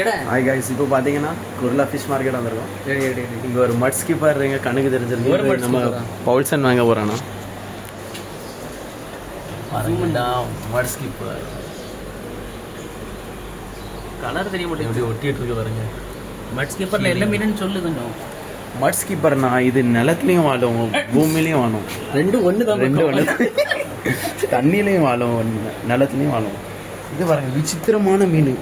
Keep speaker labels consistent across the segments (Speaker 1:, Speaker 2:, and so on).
Speaker 1: Hi guys, இப்போ பார்த்தீங்கன்னா Kurla fish market வந்திருக்கோம். இங்கே ஒரு மட் ஸ்கிப்பர் எங்கள் கண்ணுக்கு தெரிஞ்சிருக்கு. நம்ம பவுல்சன் வாங்க போகிறோன்னா மட் ஸ்கிப்பர்
Speaker 2: கலர் தெரிய மாட்டேங்குது,
Speaker 1: எப்படி ஒட்டிட்டு இருக்கு பாருங்க.
Speaker 2: மட் ஸ்கிப்பரில் எல்லா மீனுன்னு சொல்லு கொஞ்சம்.
Speaker 1: மட் ஸ்கிப்பர்னா இது நிலத்துலையும் வாழும், பூமிலையும் வாழும்.
Speaker 2: ரெண்டு ஒன்று
Speaker 1: தண்ணிலையும் வாழும், நிலத்துலையும் வாழும். இது பாருங்க, விசித்திரமான மீன்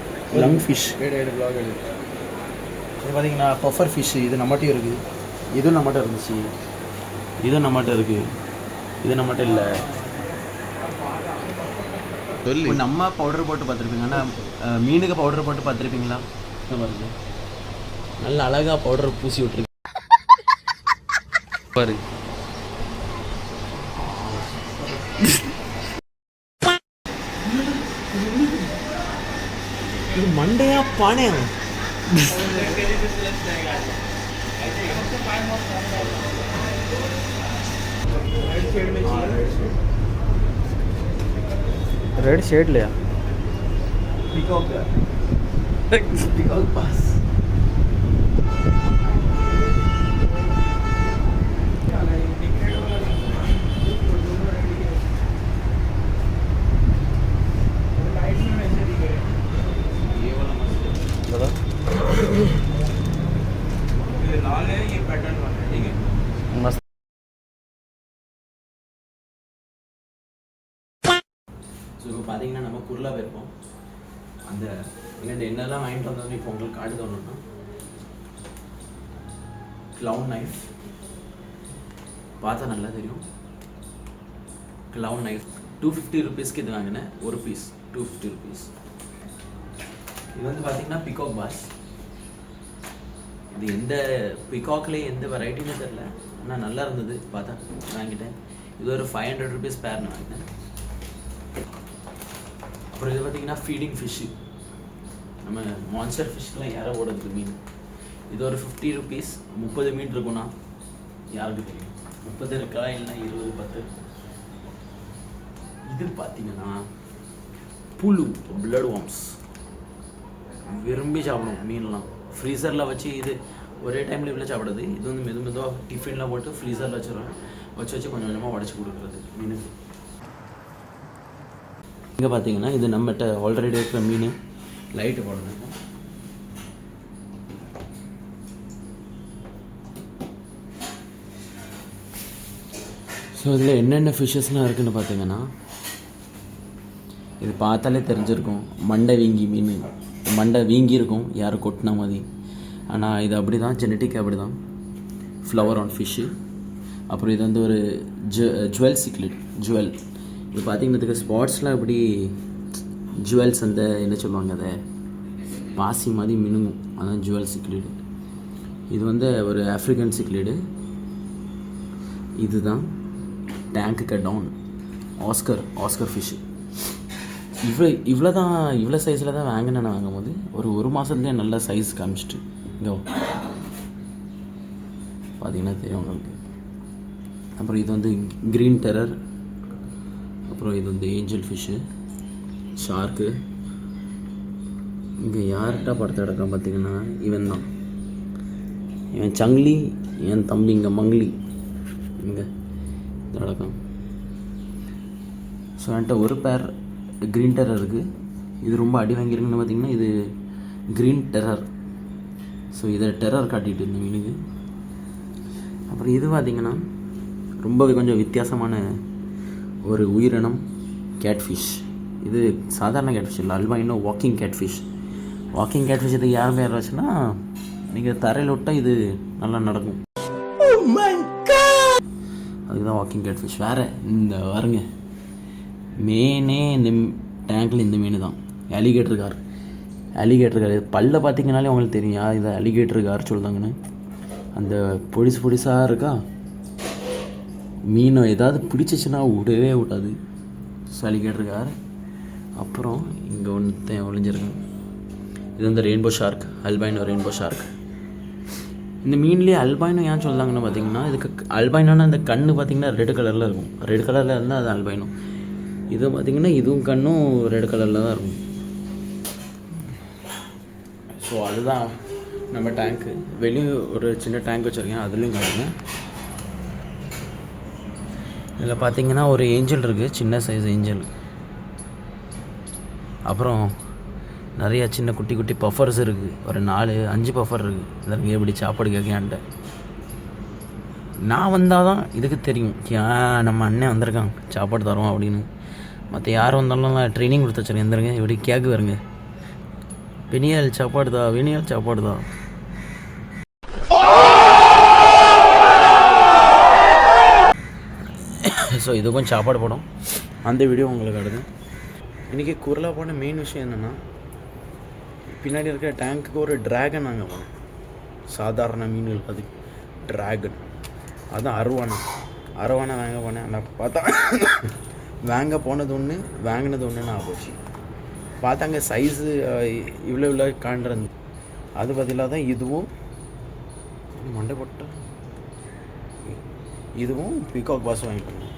Speaker 1: லங் ஃபிஷ். இது பார்த்தீங்கன்னா பஃபர் ஃபிஷ். இது நம்மகிட்டையும் இருக்குது, இதுவும் நம்மகிட்ட இருந்துச்சு, இதுவும் நம்மகிட்ட இருக்குது, இது நம்மகிட்ட இல்லை. நம்ம பவுடர் போட்டு பார்த்துருப்பீங்க, ஆனால் மீனுக்கு பவுடர் போட்டு பார்த்துருப்பீங்களா? பாருங்க, நல்ல அழகாக பவுடர் பூசி விட்டுருக்கு பாரு. இது மண்டையா பானையா? रेड शेड लिया पीकॉक पास. मस्त. ஸோ இப்போ பார்த்தீங்கன்னா நம்ம குர்லா போயிருப்போம். அந்த இங்கே என்னெல்லாம் வாங்கிட்டு வந்தோம் இப்போ உங்களுக்கு காட்டு தோணுன்னா, க்ளவுன் நைஃப் பார்த்தா நல்லா தெரியும். க்ளவுன் நைஃப் 250 ருபீஸ்க்கு இது வாங்கினேன், ஒரு பீஸ் 250 ருபீஸ். இது வந்து பார்த்தீங்கன்னா பிகாக் பாஸ். இது எந்த பிகாக்லேயே எந்த வெரைட்டின்னு தெரில, ஆனால் நல்லா இருந்தது பார்த்தா வாங்கிட்டேன். இது ஒரு 500 ருபீஸ் பேர்னு வாங்கினேன். அப்புறம் இது பார்த்தீங்கன்னா ஃபீடிங் ஃபிஷ்ஷு, நம்ம மான்ஸ்டர் ஃபிஷ்லாம் யாரோ ஓடுறது மீன். இது ஒரு 50 ருபீஸ். 30 மீன் இருக்கும்னா யாருக்கு தெரியும், 30 இருக்கா இல்லைன்னா 20 10. இது பார்த்தீங்கன்னா புழு, பிளட் வார்ம்ஸ். விரும்பி சாப்பிடும் மீன்லாம். ஃப்ரீசரில் வச்சு இது ஒரே டைமில் இவ்வளோ சாப்பிடுது. இது வந்து மெதுவாக டிஃபின்லாம் போட்டு ஃப்ரீசரில் வச்சுருவேன். வச்சு கொஞ்சம் கொஞ்சமாக உடச்சி கொடுக்குறது மீனுக்கு. இங்கே பார்த்தீங்கன்னா இது நம்மகிட்ட ஆல்ரெடி இருக்கிற மீன். லைட்டு போடணும். ஸோ இதில் என்னென்ன ஃபிஷ்ஷஸ்லாம் இருக்குதுன்னு பார்த்தீங்கன்னா, இது பார்த்தாலே தெரிஞ்சிருக்கும், மண்டை வீங்கி மீன். மண்டை வீங்கி இருக்கும் யாரும் கொட்டின மாதிரி, ஆனால் இது அப்படி தான், ஜெனட்டிக் அப்படி தான். Flower on fish. அப்புறம் இது வந்து ஒரு ஜுவல் சிக்லெட். ஜுவல் இது பார்த்தீங்கன்னா ஸ்பாட்ஸ்லாம் எப்படி ஜுவல்ஸ் அந்த என்ன சொல்லுவாங்க, அதை பாசி மாதிரி மினுங்கும், அதான் ஜுவல் சிக்லெடு. இது வந்து ஒரு ஆஃப்ரிக்கன் சிக்லெடு. இதுதான் டேங்க்கு டவுன் ஆஸ்கர் ஃபிஷ்ஷு. இவ்வளோ சைஸில் தான் வாங்கினேன். வாங்கும்போது ஒரு மாதத்துலேயே நல்ல சைஸ் காமிச்சிட்டு இங்கே பார்த்தீங்கன்னா தெரியும் உங்களுக்கு. அப்புறம் இது வந்து க்ரீன் டெரர். அப்புறம் இது வந்து ஏஞ்சல் ஃபிஷ்ஷு, ஷார்க்கு. இங்கே யார்கிட்ட படத்தை எடுக்கிறோம் பார்த்தீங்கன்னா, இவன் தான், இவன் சங்லி, என் தம்பி இங்கே மங்லி. இங்கே இது நடக்கும். ஸோ என்கிட்ட ஒரு பேர் க்ரீன் டெரர் இருக்குது. இது ரொம்ப அடி வாங்கியிருக்குன்னு பார்த்தீங்கன்னா, இது க்ரீன் டெரர். ஸோ இதை டெரர் காட்டிட்டு இருந்த மீனுக்கு. அப்புறம் இது பார்த்திங்கன்னா ரொம்பவே கொஞ்சம் வித்தியாசமான ஒரு உயிரினம், கேட்ஃபிஷ். இது சாதாரண கேட்ஃபிஷ் இல்லை, albino walking catfish. Walking catfish இது யார் பேர் வச்சுன்னா, நீங்கள் தரையில் விட்டால் இது நல்லா நடக்கும். அதுதான் வாக்கிங் கேட்ஃபிஷ். வேறு இந்த வருங்க மெயினே இந்த டேங்கில் இந்த மீன் தான், அலிகேட்டர் கார். பல்ல பார்த்தீங்கனாலே உங்களுக்கு தெரியும் இதை அலிகேட்டர் கார் சொல்லுதாங்கன்னு. அந்த பொடிசாக இருக்கா மீனை ஏதாவது பிடிச்சிச்சின்னா விடவே விட்டாது. So alligator car. அப்புறம் இங்கே ஒன்று ஒளிஞ்சிருக்கு, இது வந்து rainbow shark, albino rainbow shark. இந்த மீன்லேயே அல்பைனோ ஏன் சொல்லுதாங்கன்னு பார்த்தீங்கன்னா, இதுக்கு அல்பைனோன்னா அந்த கண்ணு பார்த்தீங்கன்னா ரெட் கலரில் இருக்கும். ரெட் கலரில் இருந்தால் அது அல்பைனோ. இது பார்த்திங்கன்னா இதுவும் கண்ணும் ரெட் கலரில் தான் இருக்கும். ஸோ அதுதான் நம்ம டேங்க்கு. வெளியும் ஒரு சின்ன டேங்க் வச்சுருக்கேன், அதுலேயும் காட்டுங்க. இதில் பார்த்தீங்கன்னா ஒரு ஏஞ்சல் இருக்குது, சின்ன சைஸ் ஏஞ்சல். அப்புறம் நிறையா சின்ன குட்டி குட்டி பஃபர்ஸ் இருக்குது, ஒரு 4-5 பஃபர் இருக்குது. இதற்கு எப்படி சாப்பாடு கேட்கான்ட்ட நான் வந்தால் தான் இதுக்கு தெரியும், ஏன் நம்ம அண்ணன் வந்திருக்கான் சாப்பாடு தரோம் அப்படின்னு. மற்ற யார் வந்தாலும் நான் ட்ரைனிங் கொடுத்து வச்சுருக்கேன். எந்திருங்க இப்படி கேட்கு வருங்க, வினியல் சாப்பாடுதா, வினியல் சாப்பாடுதா. ஸோ இதுக்கும் சாப்பாடு போடும், அந்த வீடியோ உங்களுக்கு அடுது. இன்றைக்கி குரலா போன மெயின் விஷயம் என்னென்னா, பின்னாடி இருக்கிற டேங்க்குக்கு ஒரு ட்ராகன் நாங்கள் போனோம். சாதாரண மீன்கள் பார்த்து ட்ராகன், அதுதான் அரவானை வாங்க போனேன். நான் பார்த்தா வாங்க போனது ஒன்று, வாங்கினது ஒன்று நான் போச்சு. பார்த்தாங்க சைஸு இவ்வளோ காண்றது. அது பதிலாக தான் இதுவும் மண்டை போட்ட இதுவும் பீகாக் பாஸ் வாங்கிட்டு வந்தோம்.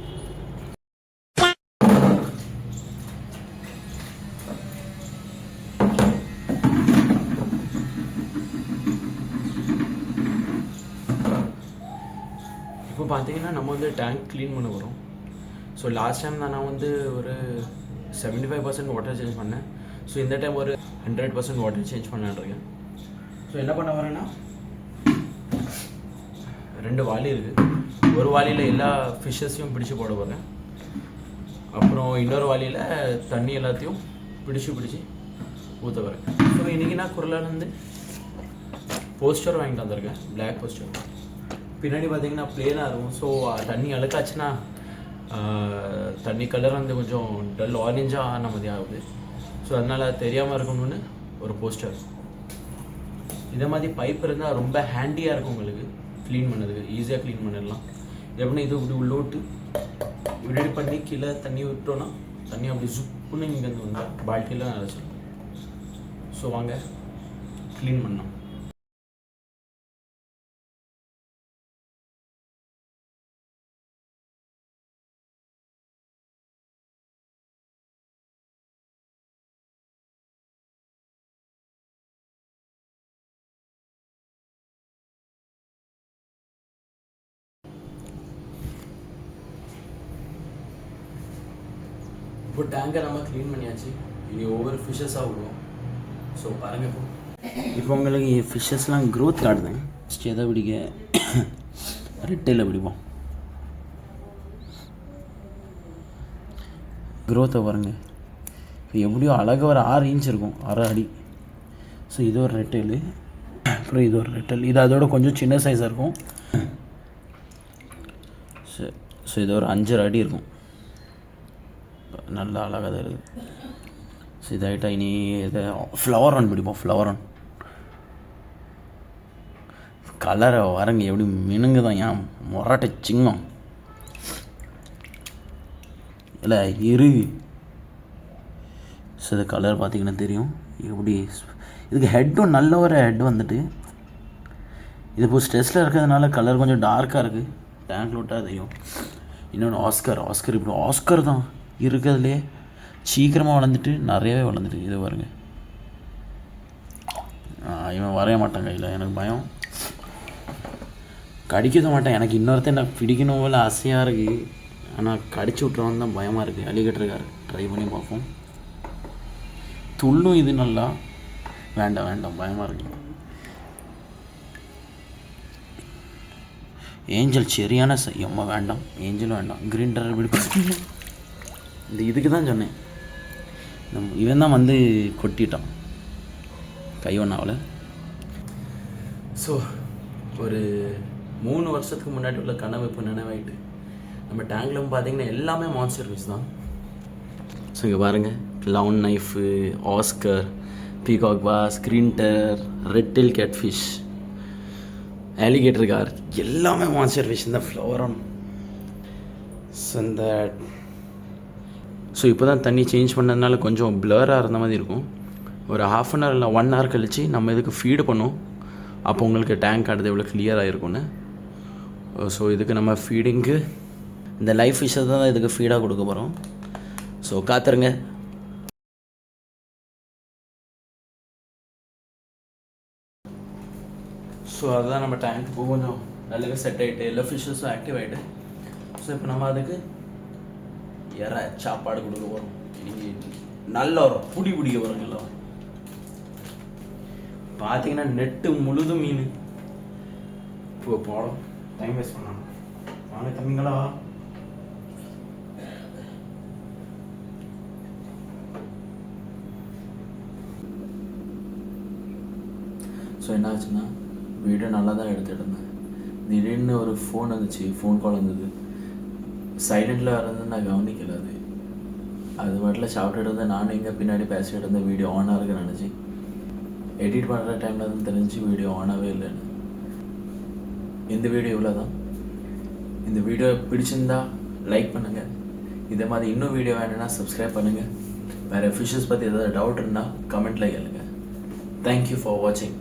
Speaker 1: இப்போ பார்த்தீங்கன்னா நம்ம வந்து டேங்க் க்ளீன் பண்ண வரோம். ஸோ லாஸ்ட் டைம் தான் நான் வந்து ஒரு 75% வாட்டர் சேஞ்ச் பண்ணேன். ஸோ இந்த டைம் ஒரு 100% வாட்டர் சேஞ்ச் பண்ணலான்ருக்கேன். ஸோ என்ன பண்ண வரேன்னா, 2 வாளி இருக்குது. ஒரு வாளியில் எல்லா ஃபிஷ்ஷஸையும் பிடிச்சி போட போகிறேன். அப்புறம் இன்னொரு வாளியில் தண்ணி எல்லாத்தையும் பிடிச்சி ஊற்ற வரேன். ஸோ இன்றைக்கி நான் குரலாலேருந்து போஸ்டர் வாங்கிட்டு வந்திருக்கேன், பிளாக் போஸ்டர். பின்னாடி பார்த்தீங்கன்னா ப்ளேனாக இருக்கும். ஸோ தண்ணி அழுக்காச்சுன்னா தண்ணி கலர் வந்து கொஞ்சம் டல் ஆரஞ்சாக ஆன மாதிரி ஆகுது. ஸோ அதனால் தெரியாமல் இருக்கணும்னு ஒரு போஸ்டர். இதே மாதிரி பைப் இருந்தால் ரொம்ப ஹேண்டியாக இருக்கும் உங்களுக்கு க்ளீன் பண்ணதுக்கு, ஈஸியாக க்ளீன் பண்ணிடலாம். எப்படின்னா இது இப்படி உள்ளோட்டு இப்படி பண்ணி கீழே தண்ணி விட்டோன்னா தண்ணி அப்படி ஜுப்புன்னு இங்கேருந்து வந்தால் பால்ட்டியில் நினச்சிடும். ஸோ வாங்க க்ளீன் பண்ணோம். இப்போ டேங்கை நம்ம க்ளீன் பண்ணியாச்சு. இனி ஒவ்வொரு ஃபிஷ்ஷஸாக விடுவோம். ஸோ பாருங்கள், இப்போ உங்களுக்கு ஃபிஷ்ஷஸ்லாம் க்ரோத் காட்டுதுங்க. ஃபஸ்ட் எதை பிடிக்க ரெட்டையில் பிடிப்போம். க்ரோத்தை பாருங்க, இப்போ எப்படியோ அழகாக ஒரு 6 இன்ச் இருக்கும், 6 அடி. ஸோ இது ஒரு ரெட்டைல், அப்புறம் இது ஒரு ரெட்டல். இது அதோட கொஞ்சம் சின்ன சைஸாக இருக்கும். ஸோ இது ஒரு 5 அடி இருக்கும், நல்லா அழகாக தான் இருக்குது. ஸோ இதாகிட்டா இனி இதை ஃப்ளவர் ஆன் பிடிப்போம். ஃப்ளவர் ஆன் கலரை வரங்க எப்படி மினுங்கு தான், ஏன் மொராட்டை சிங்கம் இல்லை இரு. ஸோ இது கலர் பார்த்திங்கன்னா தெரியும் எப்படி. இதுக்கு ஹெட்டும் நல்ல ஒரு ஹெட் வந்துட்டு, இது இப்போ ஸ்ட்ரெஸ்ஸில் இருக்கிறதுனால கலர் கொஞ்சம் டார்க்காக இருக்குது. டேங்க்ல விட்டால் தெரியும். இன்னொன்று ஆஸ்கர் இப்படி ஆஸ்கர் தான் இருக்கிறதுலே சீக்கிரமாக வளர்ந்துட்டு நிறையவே வளர்ந்துட்டு. இது பாருங்க, இவன் வரைய மாட்டான் கையில், எனக்கு பயம். கடிக்க மாட்டேன், எனக்கு இன்னொருத்த என்ன பிடிக்கணும் போல ஆசையாக இருக்குது. ஆனால் கடிச்சு விட்றவன் தான் பயமாக இருக்குது. அலிகேட்டருக்காரு, ட்ரை பண்ணி பார்ப்போம். துள்ளும் இது நல்லா. வேண்டாம் பயமாக இருக்கு. ஏஞ்சல் சரியான செய்யம்மா, வேண்டாம் ஏஞ்சலும் வேண்டாம். க்ரீன் டெரர் பிடிப்பேன். இந்த இதுக்கு தான் சொன்னேன், இவன் தான் வந்து கொட்டிட்டான் கை ஒன்றாவில். ஸோ ஒரு 3 வருஷத்துக்கு முன்னாடி உள்ள கனவு இப்போ நினைவாயிட்டு. நம்ம டேங்க்ல பார்த்தீங்கன்னா எல்லாமே மான்ஸ்டர் ஃபிஷ் தான். ஸோ இங்கே பாருங்கள், clown knife, oscar, peacock bass, green terror, ரெட்டில் கேட்ஃபிஷ், அலிகேட்டர் கார், எல்லாமே மான்ஸ்டர் ஃபிஷ். இந்த ஃப்ளவர் ஆன். ஸோ இந்த இப்போ தான் தண்ணி சேஞ்ச் பண்ணதுனால கொஞ்சம் ப்ளராக இருந்த மாதிரி இருக்கும். ஒரு 1/2 அன் ஹவர் இல்லை 1 ஹவர் கழித்து நம்ம இதுக்கு ஃபீடு பண்ணுவோம். அப்போ உங்களுக்கு டேங்க் காட்டுறது எவ்வளோ கிளியராக இருக்கும்னு. ஸோ இதுக்கு நம்ம ஃபீடிங்க்கு இந்த லைஃப் ஃபிஷ்ஷை தான் இதுக்கு ஃபீடாக கொடுக்க போகிறோம். ஸோ காத்துருங்க. ஸோ அதுதான் நம்ம டேங்க் கொஞ்சம் நல்லாவே செட் ஆகிட்டு எல்லா ஃபிஷ்ஷஸும் ஆக்டிவ் ஆகிட்டு ஸோ இப்போ நம்ம அதுக்கு சாப்பாடு கொடுக்க போகிறோம். இன்னைக்கு நல்ல வரும் புடி பிடிக்க போகிறோம் எல்லாம். பார்த்தீங்கன்னா நெட்டு முழுதும் மீன். இப்போ போகிறோம், டைம் வேஸ்ட் பண்ணணும். வாங்க தம்பிங்களா. ஸோ என்ன ஆச்சுன்னா வீடியோ நல்லா தான் எடுத்துகிட்டு இருந்தேன். திடீர்னு ஒரு ஃபோன் வந்துச்சு, ஃபோன் கால் வந்தது. சைலண்டில் வரது நான் கவனிக்கல. அது பாட்டில் சாப்பிட்டுட்டு இருந்தேன். நானும் இங்கே பின்னாடி பேசிகிட்டு இருந்தேன். வீடியோ ஆனாக இருக்குன்னு நினச்சி எடிட் பண்ணுற டைமில் தான் தெரிஞ்சு வீடியோ ஆனாகவே இல்லைன்னு. இந்த வீடியோ இவ்வளோ தான். இந்த வீடியோ பிடிச்சிருந்தா லைக் பண்ணுங்கள். இதே மாதிரி இன்னும் வீடியோ வேணும்னா சப்ஸ்கிரைப் பண்ணுங்கள். வேறு ஃபிஷ்ஷஸ் பற்றி ஏதாவது டவுட் இருந்தால் கமெண்ட்டில் கேளுங்கள். தேங்க்யூ ஃபார் வாட்சிங்.